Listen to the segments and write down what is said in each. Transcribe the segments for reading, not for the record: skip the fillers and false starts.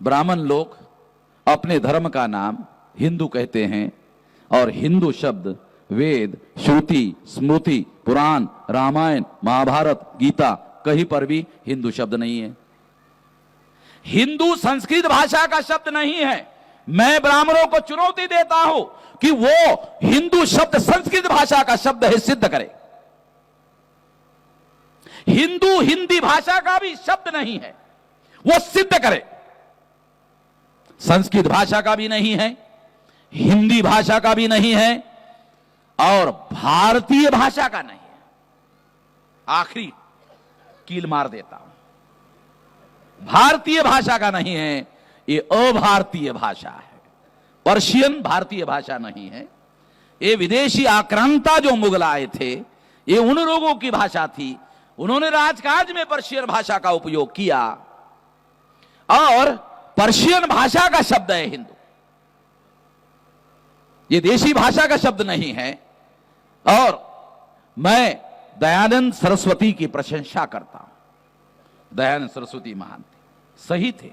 ब्राह्मण लोग अपने धर्म का नाम हिंदू कहते हैं और हिंदू शब्द वेद, श्रुति, स्मृति, पुराण, रामायण, महाभारत, गीता कहीं पर भी हिंदू शब्द नहीं है। हिंदू संस्कृत भाषा का शब्द नहीं है। मैं ब्राह्मणों को चुनौती देता हूं कि वो हिंदू शब्द संस्कृत भाषा का शब्द है, सिद्ध करे। हिंदू हिंदी भाषा का भी शब्द नहीं है, वो सिद्ध करे। संस्कृत भाषा का भी नहीं है, हिंदी भाषा का भी नहीं है और भारतीय भाषा का नहीं है। आखिरी कील मार देता हूं, भारतीय भाषा का नहीं है, ये अभारतीय भाषा है। पर्शियन भारतीय भाषा नहीं है। ये विदेशी आक्रांता जो मुगल आए थे, ये उन लोगों की भाषा थी। उन्होंने राजकाज में पर्शियन भाषा का उपयोग किया और पर्शियन भाषा का शब्द है हिंदू। ये देशी भाषा का शब्द नहीं है। और मैं दयानंद सरस्वती की प्रशंसा करता हूं। दयानंद सरस्वती महान थे, सही थे,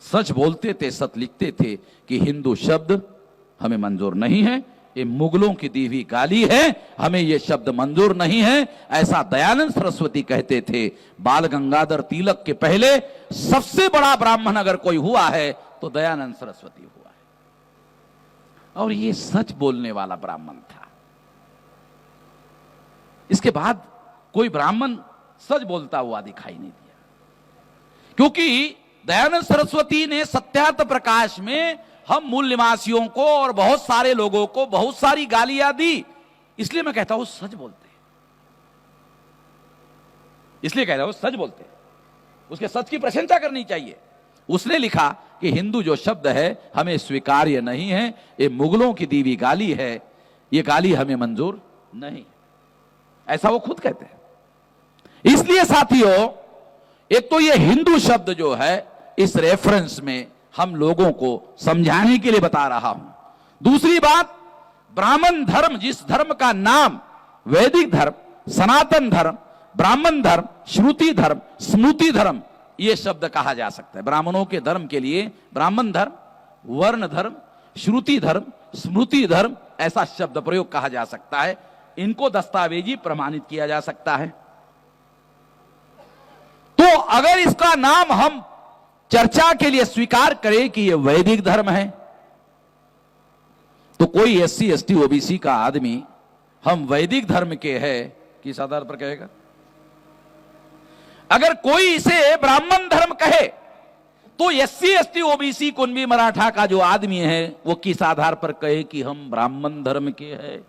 सच बोलते थे, सच लिखते थे कि हिंदू शब्द हमें मंजूर नहीं है, ये मुगलों की दी हुई गाली है, हमें ये शब्द मंजूर नहीं है, ऐसा दयानंद सरस्वती कहते थे। बाल गंगाधर तिलक के पहले सबसे बड़ा ब्राह्मण अगर कोई हुआ है तो दयानंद सरस्वती हुआ है, और ये सच बोलने वाला ब्राह्मण था। इसके बाद कोई ब्राह्मण सच बोलता हुआ दिखाई नहीं दिया, क्योंकि दयानंद सरस्वती ने सत्यार्थ प्रकाश में हम मूल निवासियों को और बहुत सारे लोगों को बहुत सारी गालियां दी। इसलिए मैं कहता हूं सच बोलते हैं, इसलिए कहता हूं सच बोलते हैं, उसके सच की प्रशंसा करनी चाहिए। उसने लिखा कि हिंदू जो शब्द है हमें स्वीकार्य नहीं है, ये मुगलों की दी हुई गाली है, ये गाली हमें मंजूर नहीं, ऐसा वो खुद कहते हैं। इसलिए साथियों, एक तो ये हिंदू शब्द जो है इस रेफरेंस में हम लोगों को समझाने के लिए बता रहा हूं। दूसरी बात, ब्राह्मण धर्म, जिस धर्म का नाम वैदिक धर्म, सनातन धर्म, ब्राह्मण धर्म, श्रुति धर्म, स्मृति धर्म, यह शब्द कहा जा सकता है। ब्राह्मणों के धर्म के लिए ब्राह्मण धर्म, वर्ण धर्म, श्रुति धर्म, स्मृति धर्म, ऐसा शब्द प्रयोग कहा जा सकता है। इनको दस्तावेजी प्रमाणित किया जा सकता है। तो अगर इसका नाम हम चर्चा के लिए स्वीकार करें कि यह वैदिक धर्म है, तो कोई एससी एसटी ओबीसी का आदमी हम वैदिक धर्म के हैं किस आधार पर कहेगा? अगर कोई इसे ब्राह्मण धर्म कहे तो SC ST OBC Kunbi Maratha का जो आदमी है वो किस आधार पर कहे कि हम ब्राह्मण धर्म के हैं?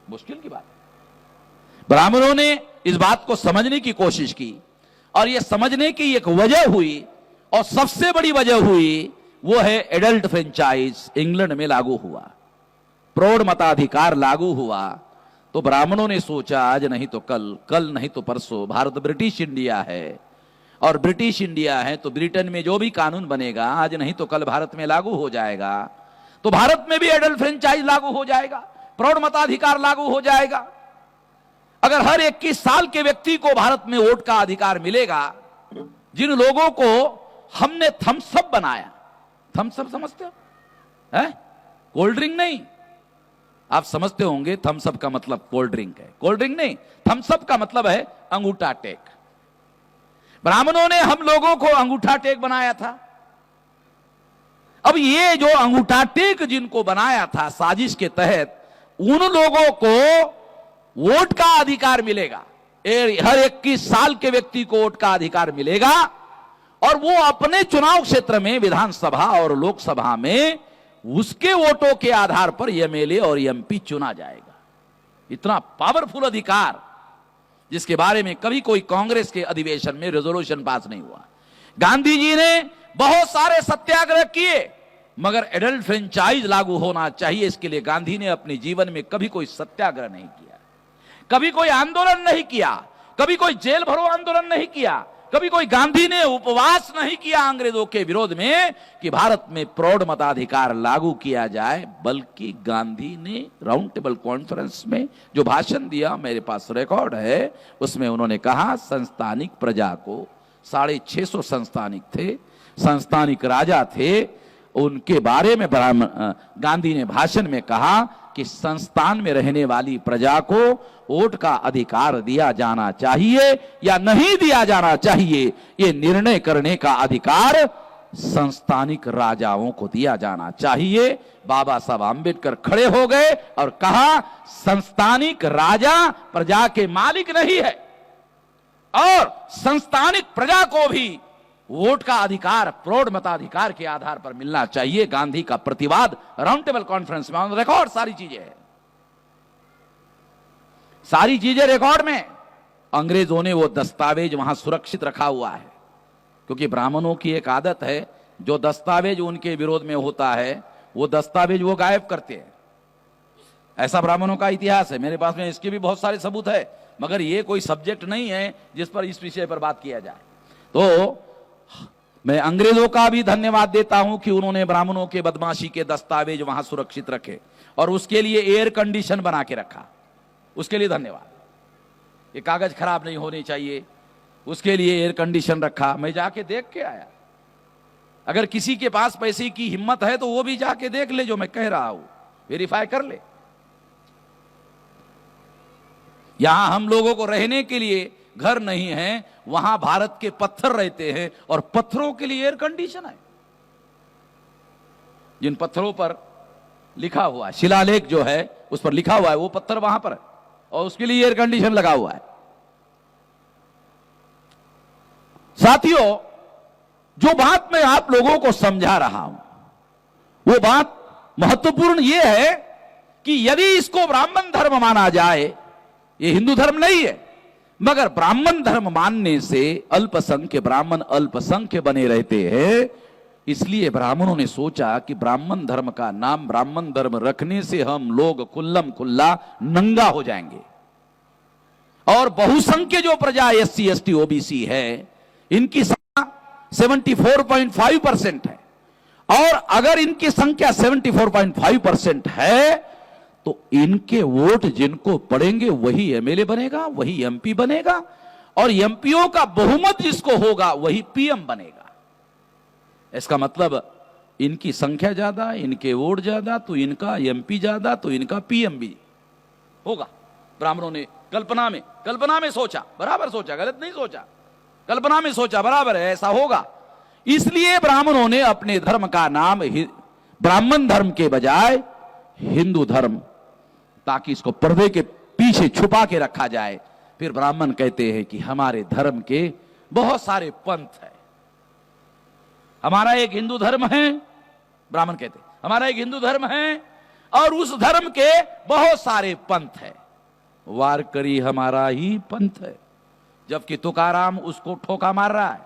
मुश्किल की बात है। ब्राह्मणों ने इस बात को समझने की कोशिश की और यह समझने की एक वजह हुई, और सबसे बड़ी वजह हुई वो है एडल्ट फ्रेंचाइज इंग्लैंड में लागू हुआ, प्रौढ़ मताधिकार लागू हुआ। तो ब्राह्मणों ने सोचा आज नहीं तो कल, कल नहीं तो परसों, भारत ब्रिटिश इंडिया है और ब्रिटिश इंडिया है तो ब्रिटेन में जो भी कानून बनेगा आज नहीं तो कल भारत में लागू हो जाएगा, तो भारत में भी एडल्ट फ्रेंचाइज लागू हो जाएगा, प्रौढ़ मताधिकार लागू हो जाएगा। अगर हर 21 साल के व्यक्ति को भारत में वोट का अधिकार मिलेगा, जिन लोगों को हमने थम्सअप बनाया, थम्सअप समझते हो? कोल्ड ड्रिंक नहीं, आप समझते होंगे थम्सअप का मतलब कोल्ड ड्रिंक है। कोल्ड ड्रिंक नहीं, थम्सअप का मतलब है अंगूठा टेक। ब्राह्मणों ने हम लोगों को अंगूठा टेक बनाया था। अब ये जो अंगूठा टेक जिनको बनाया था साजिश के तहत, उन लोगों को वोट का अधिकार मिलेगा। हर 21 साल के व्यक्ति को वोट का अधिकार मिलेगा और वो अपने चुनाव क्षेत्र में विधानसभा और लोकसभा में उसके वोटों के आधार पर एमएलए और एमपी चुना जाएगा। इतना पावरफुल अधिकार जिसके बारे में कभी कोई कांग्रेस के अधिवेशन में रेजोल्यूशन पास नहीं हुआ। गांधी जी ने बहुत सारे सत्याग्रह किए, मगर एडल्ट फ्रेंचाइज लागू होना चाहिए, इसके लिए गांधी ने अपने जीवन में कभी कोई सत्याग्रह नहीं किया, कभी कोई आंदोलन नहीं किया, कभी कोई जेल भरो आंदोलन नहीं किया, कभी कोई गांधी ने उपवास नहीं किया अंग्रेजों के विरोध में कि भारत में प्रौढ़ मताधिकार लागू किया जाए। बल्कि गांधी ने राउंड टेबल कॉन्फ्रेंस में जो भाषण दिया, मेरे पास रिकॉर्ड है, उसमें उन्होंने कहा संस्थानिक प्रजा को, 650 संस्थानिक थे, संस्थानिक राजा थे, उनके बारे में गांधी ने भाषण में कहा कि संस्थान में रहने वाली प्रजा को वोट का अधिकार दिया जाना चाहिए या नहीं दिया जाना चाहिए, ये निर्णय करने का अधिकार संस्थानिक राजाओं को दिया जाना चाहिए। बाबा साहब आंबेडकर खड़े हो गए और कहा संस्थानिक राजा प्रजा के मालिक नहीं है और संस्थानिक प्रजा को भी वोट का अधिकार प्रौढ़ मताधिकार के आधार पर मिलना चाहिए। गांधी का प्रतिवाद राउंड टेबल कॉन्फ्रेंस में ऑन रिकॉर्ड, सारी चीजें हैं, सारी चीजें रिकॉर्ड में। अंग्रेजों ने वो दस्तावेज वहां सुरक्षित रखा हुआ है, क्योंकि ब्राह्मणों की एक आदत है, जो दस्तावेज उनके विरोध में होता है वो दस्तावेज वो गायब करते हैं। ऐसा ब्राह्मणों का इतिहास है, मेरे पास में इसके भी बहुत सारे सबूत है, मगर ये कोई सब्जेक्ट नहीं है जिस पर इस विषय पर बात किया जाए। तो मैं अंग्रेजों का भी धन्यवाद देता हूं कि उन्होंने ब्राह्मणों के बदमाशी के दस्तावेज वहां सुरक्षित रखे और उसके लिए एयर कंडीशन बना के रखा, उसके लिए धन्यवाद। ये कागज खराब नहीं होने चाहिए, उसके लिए एयर कंडीशन रखा। मैं जाके देख के आया। अगर किसी के पास पैसे की हिम्मत है तो वो भी जाके देख ले, जो मैं कह रहा हूं, वेरीफाई कर ले। यहां हम लोगों को रहने के लिए घर नहीं है, वहां भारत के पत्थर रहते हैं और पत्थरों के लिए एयर कंडीशन है। जिन पत्थरों पर लिखा हुआ है, शिलालेख जो है उस पर लिखा हुआ है, वो पत्थर वहां पर है और उसके लिए एयर कंडीशन लगा हुआ है। साथियों, जो बात मैं आप लोगों को समझा रहा हूं वो बात महत्वपूर्ण यह है कि यदि इसको ब्राह्मण धर्म माना जाए, ये हिंदू धर्म नहीं है, मगर ब्राह्मण धर्म मानने से अल्पसंख्य ब्राह्मण अल्पसंख्य बने रहते हैं। इसलिए ब्राह्मणों ने सोचा कि ब्राह्मण धर्म का नाम ब्राह्मण धर्म रखने से हम लोग खुल्लम खुल्ला नंगा हो जाएंगे और बहुसंख्य जो प्रजा SC ST OBC है, इनकी संख्या 74.5% है और अगर इनकी संख्या 74.5% है तो इनके वोट जिनको पड़ेंगे वही MLA बनेगा, वही MP बनेगा और MPओ का बहुमत जिसको होगा वही PM बनेगा। इसका मतलब इनकी संख्या ज्यादा, इनके वोट ज्यादा, तो इनका MP ज्यादा, तो इनका PM भी होगा। ब्राह्मणों ने कल्पना में सोचा, बराबर सोचा, गलत नहीं सोचा, कल्पना में सोचा, बराबर है, ऐसा होगा। इसलिए ब्राह्मणों ने अपने धर्म का नाम ब्राह्मण धर्म के बजाय हिंदू धर्म, ताकि इसको पर्दे के पीछे छुपा के रखा जाए। फिर ब्राह्मण कहते हैं कि हमारे धर्म के बहुत सारे पंथ है, हमारा एक हिंदू धर्म है, ब्राह्मण कहते हैं हमारा एक हिंदू धर्म है और उस धर्म के बहुत सारे पंथ है, वारकरी हमारा ही पंथ है। जबकि तुकाराम उसको ठोका मार रहा है,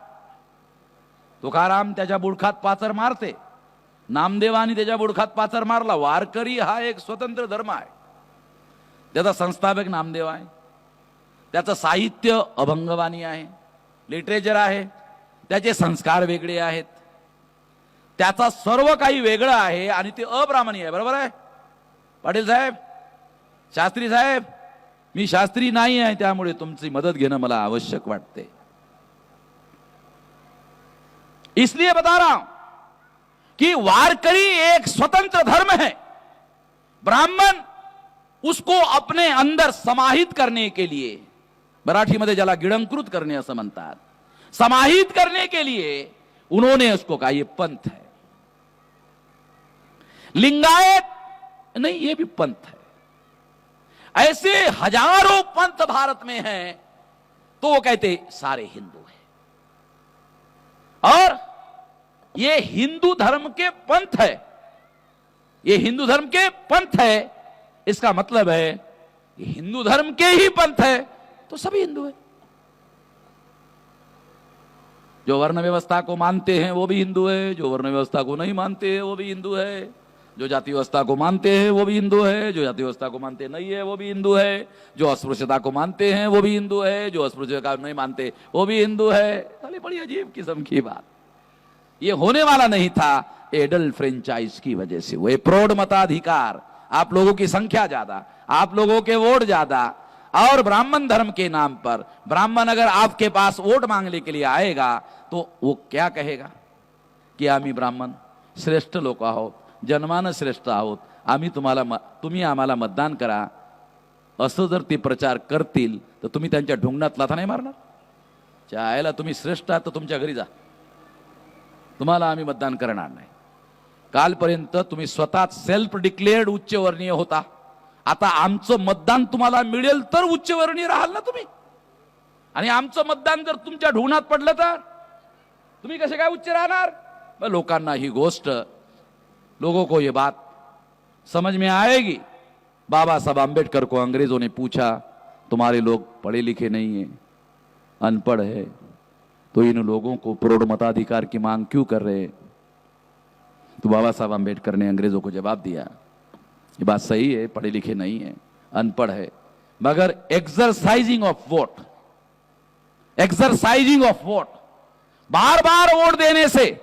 तुकाराम त्याच्या बुडखात पाचर मारते, नामदेवानी त्याच्या बुडखात पाचर मारला। वारकरी हा एक स्वतंत्र धर्म आहे, त्याचा संस्थापक नामदेव आहे, त्याचं साहित्य अभंगवाणी आहे, लिटरेचर आहे, त्याचे संस्कार वेगळे आहेत, त्याचा सर्व काही वेगळं आहे आणि ते अब्राह्मणी आहे। बरोबर आहे पाटील साहेब, शास्त्री साहेब? मी शास्त्री नाही आहे, त्यामुळे तुमची मदत घेणं मला आवश्यक वाटते। इसलिए बता रहा हूं कि वारकरी एक स्वतंत्र धर्म है। ब्राह्मण उसको अपने अंदर समाहित करने के लिए, मराठीमध्ये ज्याला गिळंकृत करणे असं म्हणतात, समाहित करने के लिए उन्होंने उसको कहा ये पंथ है। लिंगायत नहीं, ये भी पंथ है। ऐसे हजारों पंथ भारत में हैं, तो वो कहते सारे हिंदू हैं और ये हिंदू धर्म के पंथ है, ये हिंदू धर्म के पंथ है। इसका मतलब है ये हिंदू धर्म के ही पंथ है तो सभी हिंदू है। जो वर्ण व्यवस्था को मानते हैं वो भी हिंदू है, जो वर्ण व्यवस्था को नहीं मानते हैं वो भी हिंदू है, जो जाति व्यवस्था को मानते हैं वो भी हिंदू है, जो जाति व्यवस्था को मानते नहीं है वो भी हिंदू है, जो अस्पृश्यता को मानते हैं वो भी हिंदू है, जो अस्पृश्यता नहीं मानते वो भी हिंदू है। साली बड़ी अजीब किस्म की बात। ये होने वाला नहीं था एडल्ट फ्रेंचाइज की वजह से। वो प्रौढ़ मताधिकार, आप लोगों की संख्या ज्यादा, आप लोगों के वोट ज्यादा और ब्राह्मण धर्म के नाम पर ब्राह्मण अगर आपके पास वोट मांगने के लिए आएगा तो वो क्या कहेगा? की आम्ही ब्राह्मण श्रेष्ठ लोक आहोत, जन्मानं श्रेष्ठ आहोत, तुम्ही आम्हाला मतदान करा, असं जर ते प्रचार करतील तर तुम्ही त्यांच्या ढुंगणात लाथा नाही मारणार? चायला तुम्ही श्रेष्ठ आहात तर तुमच्या घरी जा, तुम्हाला आम्ही मतदान करणार नाही. कालपर्यंत तुम्ही स्वतः सेल्फ डिक्लेअर्ड उच्चवर्णीय होता, आता आमचं मतदान तुम्हाला मिळेल तर उच्चवर्णीय राहाल ना तुम्ही, आणि आमचं मतदान जर तुमच्या ढुंगणात पडलं तर तुम्ही कसे काय उच्च राहणार? लोकांना ही गोष्ट, लोगों को ये बात समझ में आएगी. बाबा साहब आम्बेडकर को अंग्रेजों ने पूछा, तुम्हारे लोग पढ़े लिखे नहीं हैं, अनपढ़ है, तो इन लोगों को प्रौढ़ मताधिकार की मांग क्यों कर रहे हैं? तो बाबा साहब आम्बेडकर ने अंग्रेजों को जवाब दिया, ये बात सही है, पढ़े लिखे नहीं है, अनपढ़ है, मगर exercising of vote, bar bar vote देने से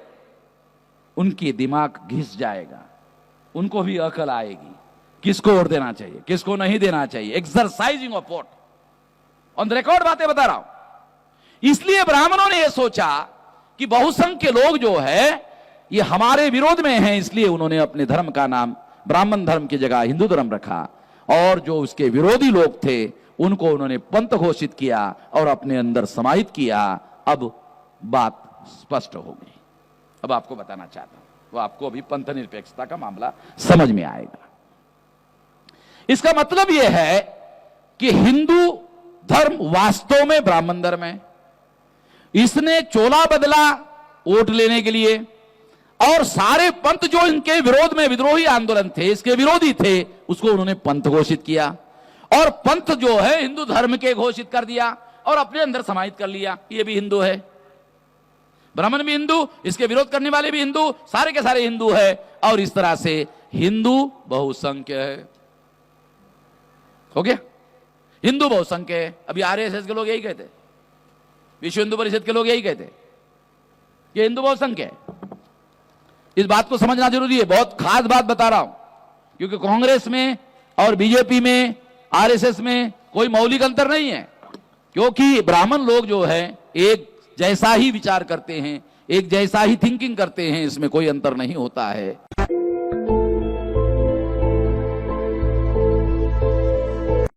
उनकी दिमाग घिस जाएगा, उनको भी अकल आएगी किसको वोट देना चाहिए, किसको नहीं देना चाहिए. Exercising of vote, on record बातें बता रहा हूं. इसलिए ब्राह्मणों ने यह सोचा कि बहुसंख्य लोग जो है ये हमारे विरोध में हैं, इसलिए उन्होंने अपने धर्म का नाम ब्राह्मण धर्म की जगह हिंदू धर्म रखा, और जो उसके विरोधी लोग थे उनको उन्होंने पंथ घोषित किया और अपने अंदर समाहित किया. अब बात स्पष्ट हो गई. अब आपको बताना चाहता हूं, वो आपको अभी पंथ निरपेक्षता का मामला समझ में आएगा. इसका मतलब यह है कि हिंदू धर्म वास्तव में ब्राह्मण धर्म है. इसने चोला बदला वोट लेने के लिए, और सारे पंथ जो इनके विरोध में विद्रोही आंदोलन थे, इसके विरोधी थे, उसको उन्होंने पंथ घोषित किया, और पंथ जो है हिंदू धर्म के घोषित कर दिया और अपने अंदर समाहित कर लिया. ये भी हिंदू है, ब्राह्मण भी हिंदू, इसके विरोध करने वाले भी हिंदू, सारे के सारे हिंदू है, और इस तरह से हिंदू बहुसंख्य है. हो गया, हिंदू बहुसंख्य है. अभी आरएसएस के लोग यही कहते, विश्व हिंदू परिषद के लोग यही कहते कि हिंदू बहुसंख्य है. इस बात को समझना जरूरी है, बहुत खास बात बता रहा हूं, क्योंकि कांग्रेस में और बीजेपी में, आरएसएस में कोई मौलिक अंतर नहीं है, क्योंकि ब्राह्मण लोग जो है एक जैसा ही विचार करते हैं, एक जैसा ही थिंकिंग करते हैं, इसमें कोई अंतर नहीं होता है.